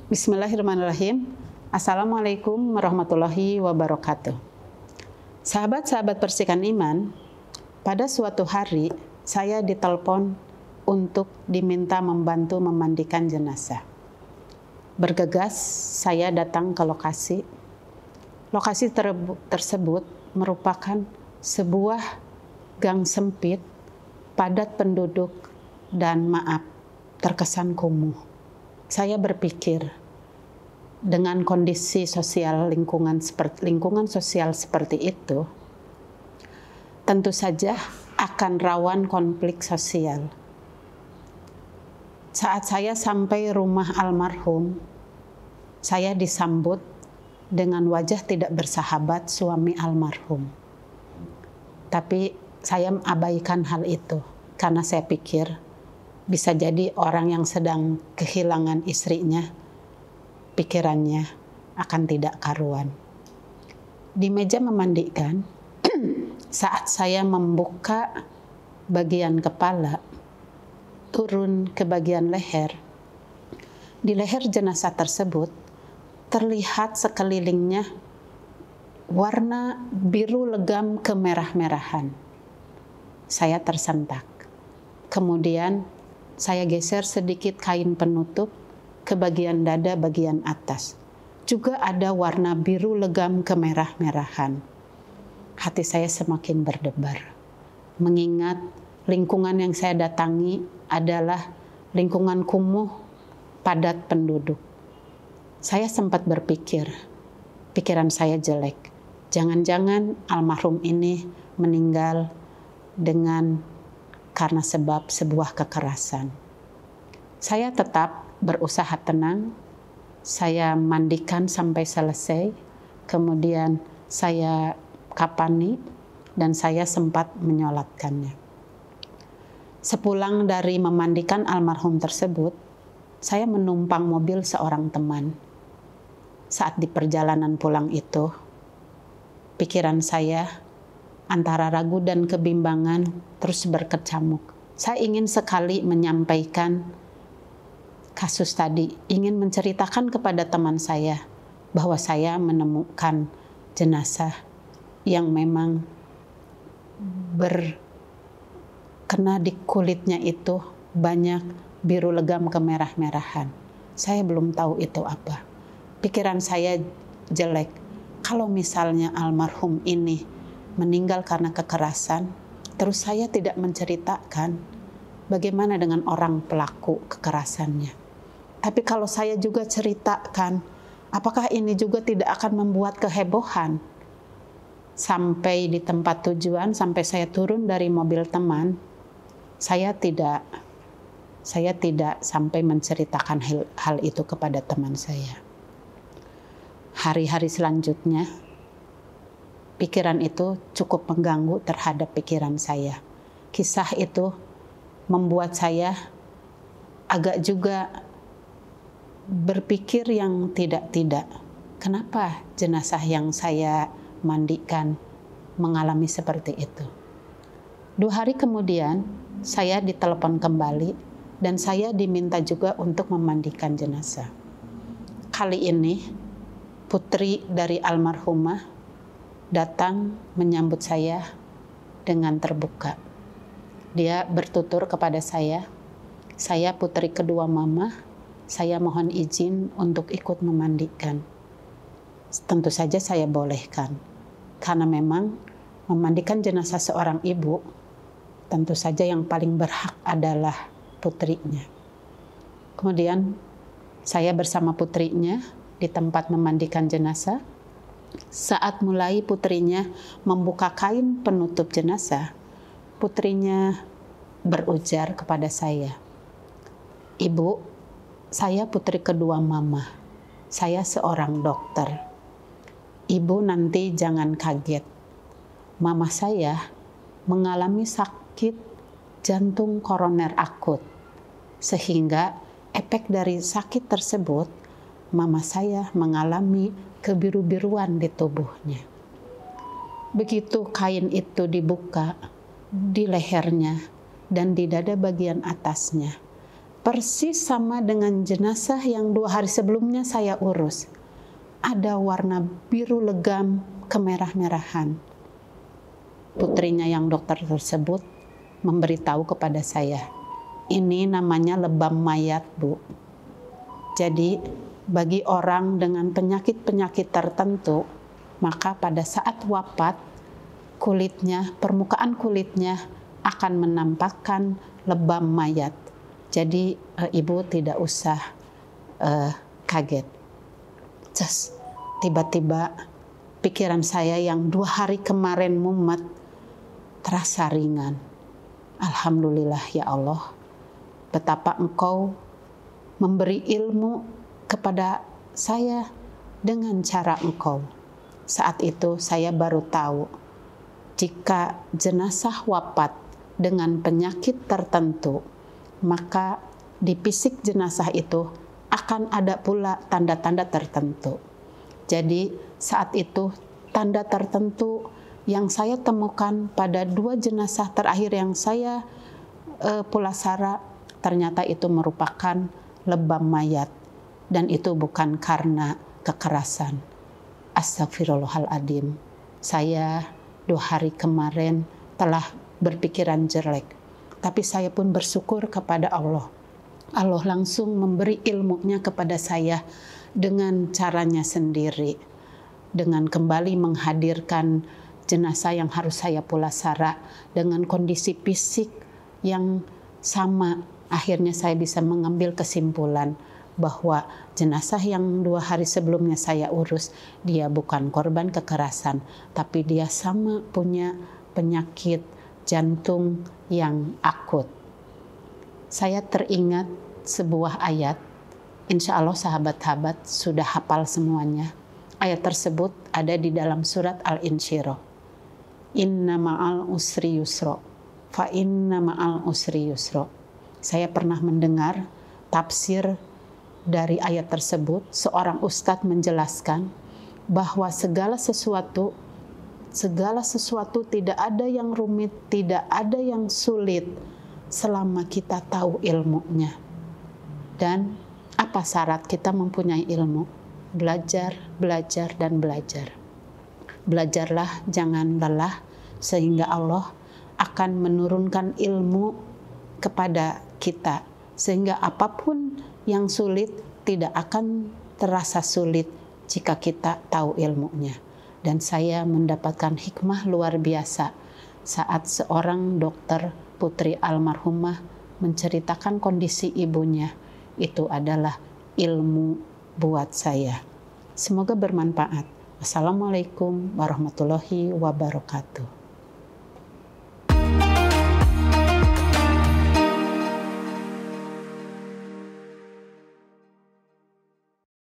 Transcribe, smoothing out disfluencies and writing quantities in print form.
Bismillahirrahmanirrahim. Assalamualaikum warahmatullahi wabarakatuh. Sahabat-sahabat Percikan Iman, pada suatu hari saya ditelepon untuk diminta membantu memandikan jenazah. Bergegas saya datang ke lokasi. Lokasi tersebut merupakan sebuah gang sempit, padat penduduk, dan terkesan kumuh. Saya berpikir, dengan kondisi sosial lingkungan sosial seperti itu, tentu saja akan rawan konflik sosial. Saat saya sampai rumah almarhum, saya disambut dengan wajah tidak bersahabat suami almarhum. Tapi saya abaikan hal itu karena saya pikir bisa jadi orang yang sedang kehilangan istrinya, pikirannya akan tidak karuan. Di meja memandikan, saat saya membuka bagian kepala, turun ke bagian leher, di leher jenazah tersebut terlihat sekelilingnya warna biru legam kemerah-merahan. Saya tersentak. Kemudian saya geser sedikit kain penutup ke bagian dada bagian atas. Juga ada warna biru legam kemerah-merahan. Hati saya semakin berdebar. Mengingat lingkungan yang saya datangi adalah lingkungan kumuh, padat penduduk. Saya sempat berpikir, pikiran saya jelek. Jangan-jangan almarhum ini meninggal karena sebab sebuah kekerasan. Saya tetap berusaha tenang, saya mandikan sampai selesai, kemudian saya kapani dan saya sempat menyolatkannya. Sepulang dari memandikan almarhum tersebut, saya menumpang mobil seorang teman. Saat di perjalanan pulang itu, pikiran saya antara ragu dan kebimbangan terus berkecamuk. Saya ingin sekali menyampaikan kasus tadi, ingin menceritakan kepada teman saya bahwa saya menemukan jenazah yang memang kena di kulitnya itu banyak biru legam kemerah-merahan. Saya belum tahu itu apa. Pikiran saya jelek. Kalau misalnya almarhum ini meninggal karena kekerasan, terus saya tidak menceritakan bagaimana dengan orang pelaku kekerasannya. Tapi kalau saya juga ceritakan, apakah ini juga tidak akan membuat kehebohan? Sampai di tempat tujuan, sampai saya turun dari mobil teman, saya tidak sampai menceritakan hal itu kepada teman saya. Hari-hari selanjutnya, pikiran itu cukup mengganggu terhadap pikiran saya. Kisah itu membuat saya agak juga berpikir yang tidak-tidak. Kenapa jenazah yang saya mandikan mengalami seperti itu? 2 hari kemudian, saya ditelepon kembali dan saya diminta juga untuk memandikan jenazah. Kali ini, putri dari almarhumah datang menyambut saya dengan terbuka. Dia bertutur kepada saya putri kedua mama, saya mohon izin untuk ikut memandikan. Tentu saja saya bolehkan, karena memang memandikan jenazah seorang ibu, tentu saja yang paling berhak adalah putrinya. Kemudian saya bersama putrinya di tempat memandikan jenazah. Saat mulai putrinya membuka kain penutup jenazah, putrinya berujar kepada saya, "Ibu, saya putri kedua mama. Saya seorang dokter. Ibu nanti jangan kaget. Mama saya mengalami sakit jantung koroner akut. Sehingga efek dari sakit tersebut, mama saya mengalami kebiru-biruan di tubuhnya." Begitu kain itu dibuka di lehernya dan di dada bagian atasnya, persis sama dengan jenazah yang 2 hari sebelumnya saya urus. Ada warna biru legam kemerah-merahan. Putrinya yang dokter tersebut memberitahu kepada saya, ini namanya lebam mayat, Bu. Jadi bagi orang dengan penyakit-penyakit tertentu, maka pada saat wafat, permukaan kulitnya akan menampakkan lebam mayat. Jadi ibu tidak usah kaget. Tiba-tiba pikiran saya yang 2 hari kemarin mumet terasa ringan. Alhamdulillah ya Allah, betapa Engkau memberi ilmu kepada saya dengan cara Engkau. Saat itu saya baru tahu, jika jenazah wafat dengan penyakit tertentu, maka di fisik jenazah itu akan ada pula tanda-tanda tertentu. Jadi saat itu tanda tertentu yang saya temukan pada 2 jenazah terakhir yang saya pulasara, ternyata itu merupakan lebam mayat, dan itu bukan karena kekerasan. Astagfirullahaladzim, saya 2 hari kemarin telah berpikiran jelek, tapi saya pun bersyukur kepada Allah. Allah langsung memberi ilmunya kepada saya dengan caranya sendiri, dengan kembali menghadirkan jenazah yang harus saya pulasara dengan kondisi fisik yang sama. Akhirnya saya bisa mengambil kesimpulan bahwa jenazah yang 2 hari sebelumnya saya urus, dia bukan korban kekerasan, tapi dia sama punya penyakit jantung yang akut. Saya teringat sebuah ayat, insya Allah sahabat-sahabat sudah hafal semuanya. Ayat tersebut ada di dalam surat Al-Insyirah. Inna ma'al usri yusra, fa inna ma'al usri yusra. Saya pernah mendengar tafsir dari ayat tersebut. Seorang ustadz menjelaskan bahwa segala sesuatu tidak ada yang rumit, tidak ada yang sulit selama kita tahu ilmunya. Dan apa syarat kita mempunyai ilmu? Belajar, belajar, dan belajar. Belajarlah, jangan lelah, sehingga Allah akan menurunkan ilmu kepada kita, sehingga apapun yang sulit tidak akan terasa sulit jika kita tahu ilmunya. Dan saya mendapatkan hikmah luar biasa saat seorang dokter, putri almarhumah, menceritakan kondisi ibunya. Itu adalah ilmu buat saya. Semoga bermanfaat. Wassalamualaikum warahmatullahi wabarakatuh.